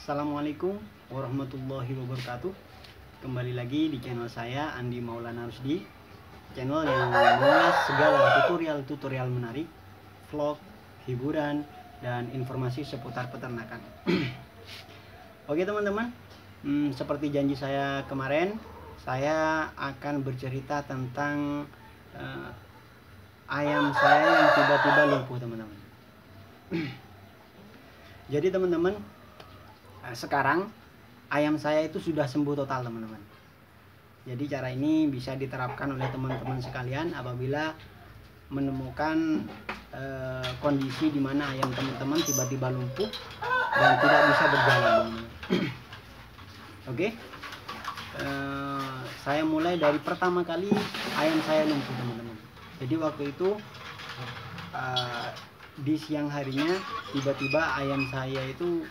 Assalamualaikum warahmatullahi wabarakatuh. Kembali lagi di channel saya, Andi Maulana Rusdi. Channel yang mengulas segala tutorial menarik, vlog, hiburan, dan informasi seputar peternakan. Oke teman-teman, seperti janji saya kemarin, saya akan bercerita tentang ayam saya yang tiba-tiba lumpuh teman-teman. Jadi teman-teman, sekarang ayam saya itu sudah sembuh total teman-teman. Jadi cara ini bisa diterapkan oleh teman-teman sekalian apabila menemukan kondisi di mana ayam teman-teman tiba-tiba lumpuh dan tidak bisa berjalan. Oke, saya mulai dari pertama kali ayam saya lumpuh teman-teman. Jadi waktu itu di siang harinya tiba-tiba ayam saya itu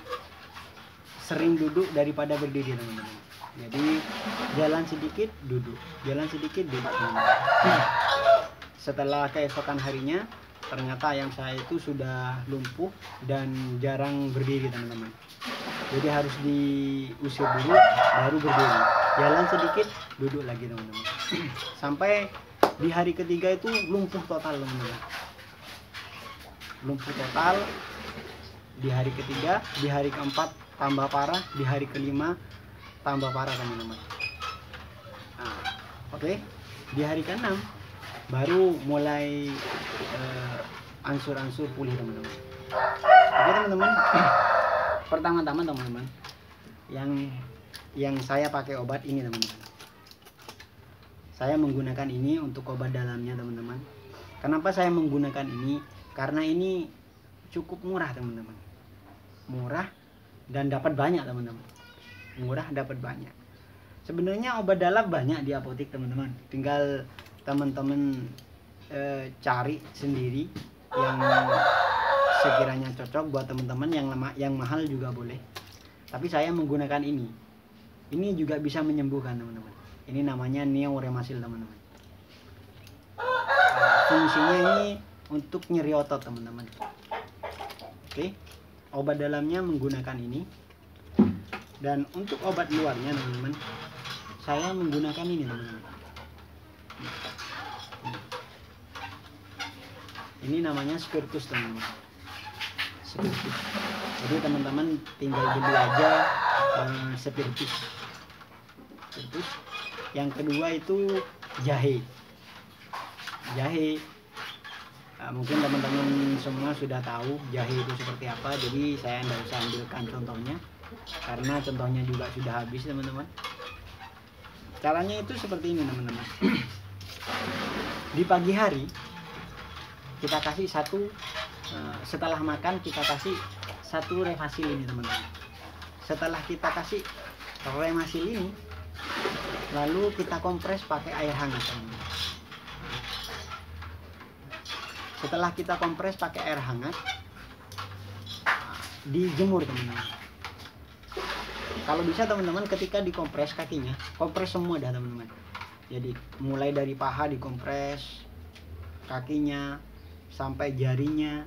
sering duduk daripada berdiri teman-teman. Jadi jalan sedikit duduk, jalan sedikit duduk teman-teman. Setelah keesokan harinya ternyata ayam saya itu sudah lumpuh dan jarang berdiri teman-teman. Jadi harus diusir dulu baru berdiri, jalan sedikit duduk lagi teman-teman. Sampai di hari ketiga itu lumpuh total teman-teman. Lumpuh total di hari ketiga, di hari keempat tambah parah, di hari kelima tambah parah teman-teman. Oke, di hari keenam baru mulai ansur-ansur pulih teman-teman. Oke teman-teman, pertama-tama teman-teman, yang saya pakai obat ini teman-teman. Saya menggunakan ini untuk obat dalamnya teman-teman. Kenapa saya menggunakan ini? Karena ini cukup murah teman-teman. Murah dan dapat banyak teman-teman. Murah dapat banyak. Sebenarnya obat dalam banyak di apotek teman-teman. Tinggal teman-teman cari sendiri yang sekiranya cocok buat teman-teman. Yang mahal juga boleh. Tapi saya menggunakan ini. Ini juga bisa menyembuhkan teman-teman. Ini namanya Neoremasil teman-teman. Fungsinya ini untuk nyeri otot teman-teman. Oke. Obat dalamnya menggunakan ini, dan untuk obat luarnya teman-teman saya menggunakan ini teman-teman. Ini namanya spiritus teman-teman. Spiritus. Jadi teman-teman tinggal beli aja spiritus. Spiritus. Yang kedua itu jahe. Jahe. Mungkin teman-teman semua sudah tahu jahe itu seperti apa, jadi saya tidak usah ambilkan contohnya karena contohnya juga sudah habis teman-teman. Caranya itu seperti ini teman-teman. Di pagi hari kita kasih satu, setelah makan kita kasih satu Remasil ini teman-teman. Setelah kita kasih Remasil ini, lalu kita kompres pakai air hangat teman-teman. Setelah kita kompres pakai air hangat, dijemur teman-teman. Kalau bisa teman-teman ketika dikompres kakinya, kompres semua dah teman-teman. Jadi mulai dari paha dikompres, kakinya sampai jarinya,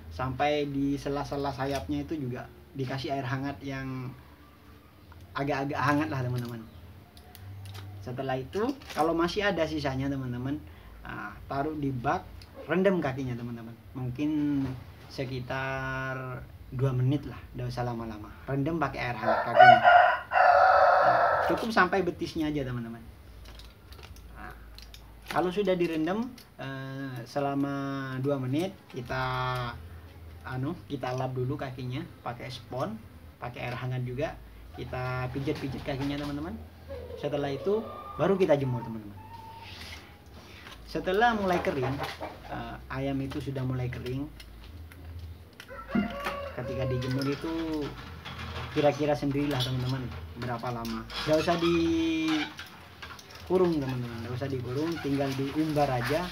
sampai di sela-sela sayapnya itu juga dikasih air hangat yang agak-agak hangat lah teman-teman. Setelah itu kalau masih ada sisanya teman-teman, taruh di bak, rendam kakinya teman-teman. Mungkin sekitar 2 menit lah, tidak usah lama-lama. Rendam pakai air hangat kakinya. Cukup sampai betisnya aja teman-teman. Kalau sudah direndam selama 2 menit, kita lap dulu kakinya pakai spons, pakai air hangat juga. Kita pijat-pijat kakinya teman-teman. Setelah itu baru kita jemur teman-teman. Setelah mulai kering, ayam itu sudah mulai kering. Ketika dijemur itu kira-kira sendirilah teman-teman berapa lama. Gak usah dikurung teman-teman, gak usah dikurung, tinggal diumbar aja.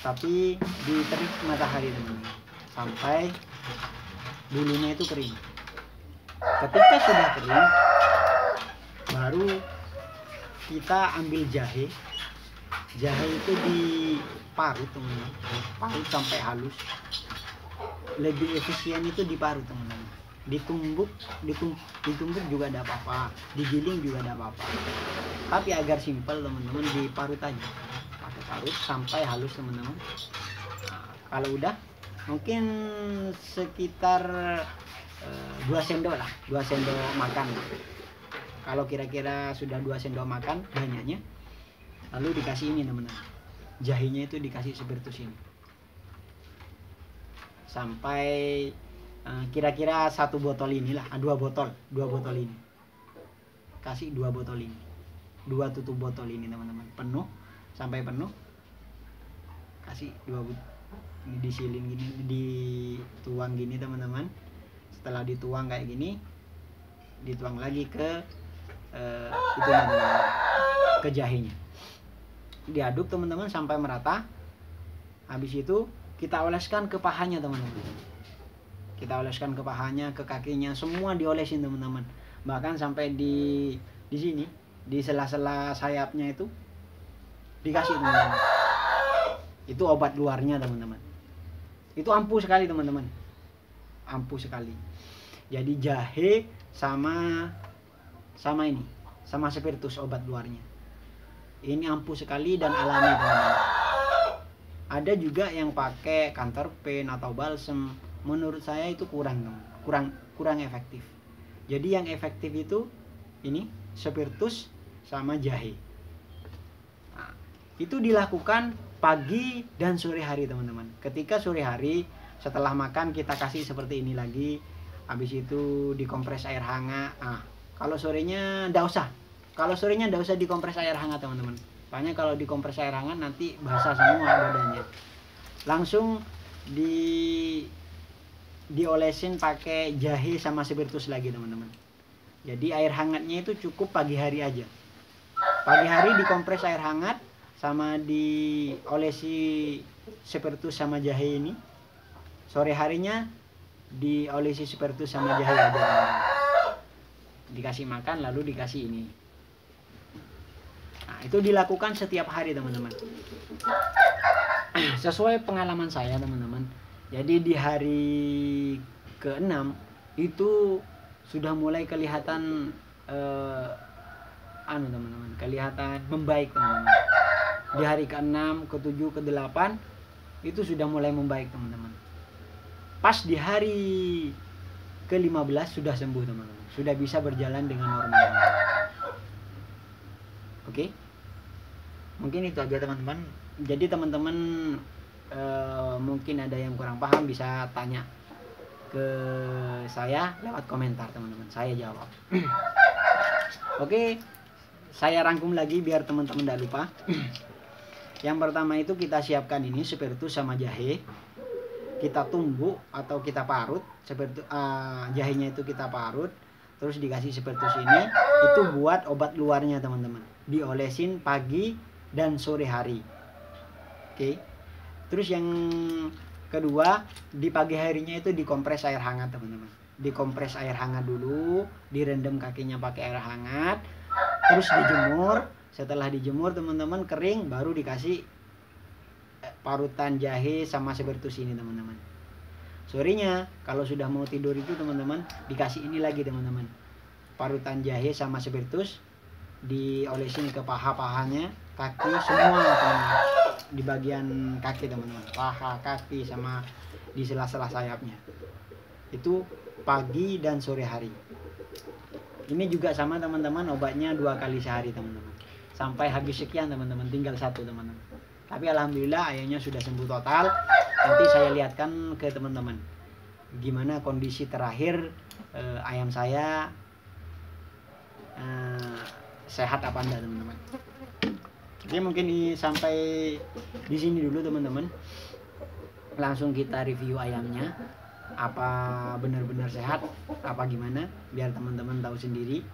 Tapi diterik matahari teman-teman sampai bulunya itu kering. Ketika sudah kering, baru kita ambil jahe. Jahe itu diparut teman-teman, parut sampai halus. Lebih efisien itu diparut teman-teman. ditumbuk juga tidak apa-apa, digiling juga tidak apa-apa. Tapi agar simpel teman-teman, diparut aja, pakai parut sampai halus teman-teman. Nah, kalau udah mungkin sekitar 2 sendok lah, 2 sendok makan. Kalau kira-kira sudah 2 sendok makan banyaknya, lalu dikasih ini teman-teman, jahenya itu dikasih spiritus ini sampai kira-kira 1 botol inilah, 2 botol ini, kasih 2 botol ini, 2 tutup botol ini teman-teman, penuh sampai penuh, kasih 2 ini, disilin gini, dituang gini teman-teman. Setelah dituang kayak gini, dituang lagi ke itu teman-teman, ke jahenya, diaduk teman-teman sampai merata. Habis itu kita oleskan ke pahanya teman-teman, kita oleskan ke pahanya, ke kakinya, semua diolesin teman-teman. Bahkan sampai di sini, di sela-sela sayapnya itu dikasih teman-teman. Itu obat luarnya teman-teman. Itu ampuh sekali teman-teman, ampuh sekali. Jadi jahe sama ini, sama spiritus obat luarnya. Ini ampuh sekali dan alami teman-teman. Ada juga yang pakai Canterpen atau balsem. Menurut saya itu kurang efektif. Jadi yang efektif itu ini spiritus sama jahe. Nah, itu dilakukan pagi dan sore hari teman-teman. Ketika sore hari setelah makan kita kasih seperti ini lagi. Habis itu dikompres air hangat. Nah, kalau sorenya ndak usah. Kalau sorenya ndak usah dikompres air hangat teman-teman. Soalnya kalau dikompres air hangat nanti basah semua badannya. Langsung diolesin pakai jahe sama spiritus lagi teman-teman. Jadi air hangatnya itu cukup pagi hari aja. Pagi hari dikompres air hangat sama diolesi spiritus sama jahe ini. Sore harinya diolesi spiritus sama jahe aja teman-teman. Dikasih makan lalu dikasih ini. Nah, itu dilakukan setiap hari teman-teman. Sesuai pengalaman saya teman-teman. Jadi di hari ke-6 itu sudah mulai kelihatan teman-teman, kelihatan membaik teman-teman. Di hari ke-6, ke-7, ke-8 itu sudah mulai membaik teman-teman. Pas di hari ke-15 sudah sembuh teman-teman, sudah bisa berjalan dengan normal. Oke, mungkin itu aja teman-teman. Jadi teman-teman mungkin ada yang kurang paham bisa tanya ke saya lewat komentar teman-teman, saya jawab. Oke, saya rangkum lagi biar teman-teman tidak lupa. Yang pertama itu kita siapkan ini spiritus sama jahe, kita tumbuk atau kita parut. Spiritus, jahenya itu kita parut, terus dikasih spiritus ini, itu buat obat luarnya teman-teman, diolesin pagi dan sore hari. Oke. Terus yang kedua, di pagi harinya itu dikompres air hangat teman-teman. Dikompres air hangat dulu, direndam kakinya pakai air hangat, terus dijemur. Setelah dijemur teman-teman kering, baru dikasih parutan jahe sama spiritus ini teman-teman. Sorenya kalau sudah mau tidur itu teman-teman dikasih ini lagi teman-teman, parutan jahe sama spiritus, diolesin ke paha-pahanya, kaki semua teman-teman. Di bagian kaki teman-teman, paha, kaki, sama di sela-sela sayapnya. Itu pagi dan sore hari. Ini juga sama teman-teman, obatnya 2 kali sehari teman-teman. Sampai habis sekian teman-teman, tinggal 1 teman-teman. Tapi alhamdulillah ayamnya sudah sembuh total. Nanti saya lihatkan ke teman-teman gimana kondisi terakhir ayam saya, sehat apa enggak teman-teman. Oke, mungkin sampai di sini dulu teman-teman. Langsung kita review ayamnya, apa benar-benar sehat apa gimana, biar teman-teman tahu sendiri.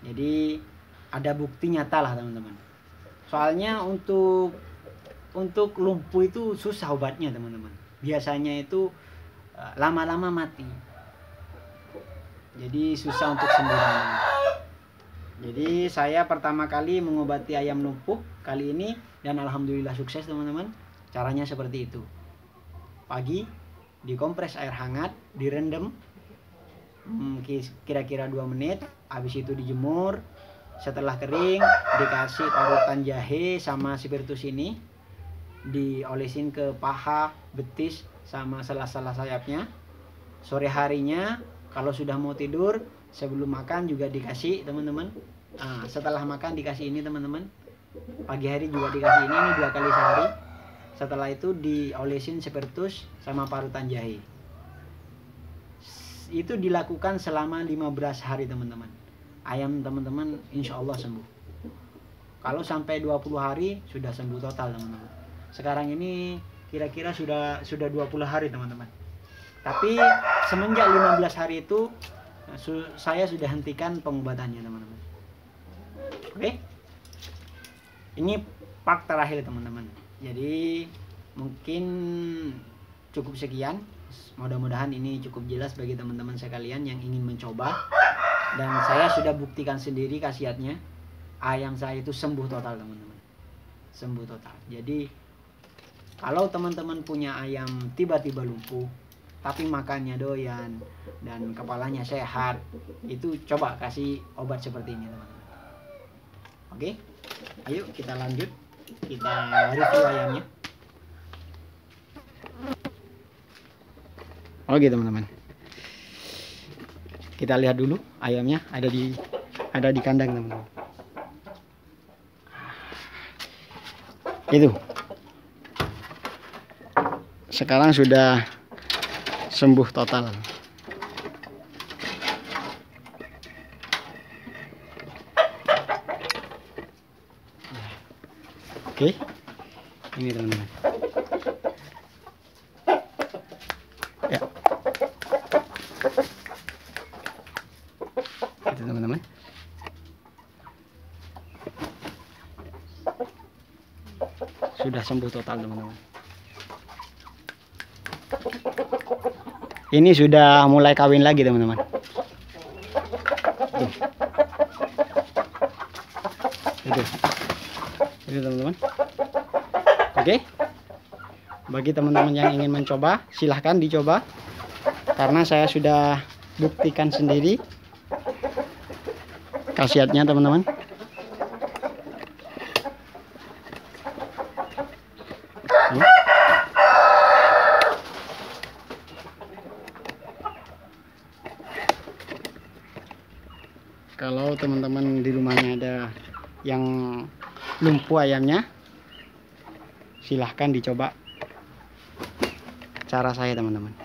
Jadi ada bukti nyata lah teman-teman. Soalnya untuk lumpuh itu susah obatnya teman-teman. Biasanya itu lama-lama mati. Jadi susah untuk sembuh. Jadi saya pertama kali mengobati ayam lumpuh kali ini dan alhamdulillah sukses teman-teman. Caranya seperti itu. Pagi dikompres air hangat, direndam kira-kira 2 menit. Habis itu dijemur. Setelah kering dikasih parutan jahe sama spiritus ini, diolesin ke paha, betis, sama sela-sela sayapnya. Sore harinya kalau sudah mau tidur, sebelum makan juga dikasih teman-teman. Setelah makan dikasih ini teman-teman. Pagi hari juga dikasih ini 2 kali sehari. Setelah itu diolesin spiritus sama parutan jahe. Itu dilakukan selama 15 hari teman-teman. Ayam teman-teman insya Allah sembuh. Kalau sampai 20 hari sudah sembuh total teman-teman. Sekarang ini kira-kira sudah 20 hari teman-teman. Tapi semenjak 15 hari itu saya sudah hentikan pengobatannya teman-teman. Oke. Ini part terakhir teman-teman. Jadi mungkin cukup sekian. Mudah-mudahan ini cukup jelas bagi teman-teman sekalian yang ingin mencoba. Dan saya sudah buktikan sendiri khasiatnya. Ayam saya itu sembuh total teman-teman. Sembuh total. Jadi kalau teman-teman punya ayam tiba-tiba lumpuh, tapi makannya doyan dan kepalanya sehat, itu coba kasih obat seperti ini teman-teman. Oke, ayo kita lanjut. Kita review ayamnya. Oke teman-teman, kita lihat dulu ayamnya ada di kandang teman-teman. Itu sekarang sudah sembuh total. Oke, ini teman-teman. Ya, itu teman-teman. Sudah sembuh total teman-teman. Ini sudah mulai kawin lagi teman-teman. Itu teman-teman. Oke. Bagi teman-teman yang ingin mencoba, silahkan dicoba. Karena saya sudah buktikan sendiri khasiatnya teman-teman. Kalau teman-teman di rumahnya ada yang lumpuh ayamnya, silahkan dicoba cara saya teman-teman.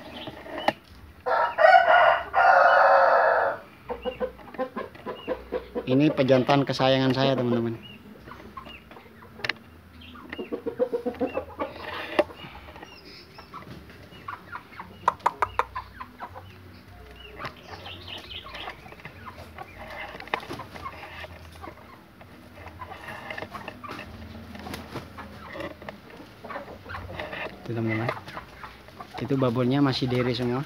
Ini pejantan kesayangan saya teman-teman. Itu teman-teman, itu babonnya masih dere semua.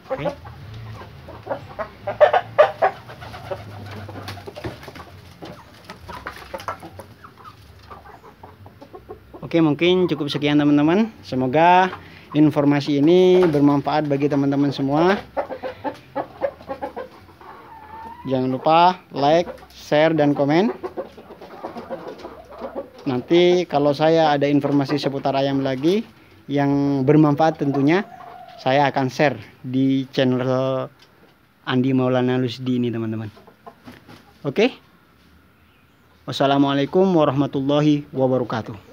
Oke. Oke, mungkin cukup sekian teman-teman. Semoga informasi ini bermanfaat bagi teman-teman semua. Jangan lupa like, share, dan komen. Nanti kalau saya ada informasi seputar ayam lagi yang bermanfaat tentunya, saya akan share di channel Andi Maulana Lusdi ini teman-teman. Oke. Wassalamualaikum warahmatullahi wabarakatuh.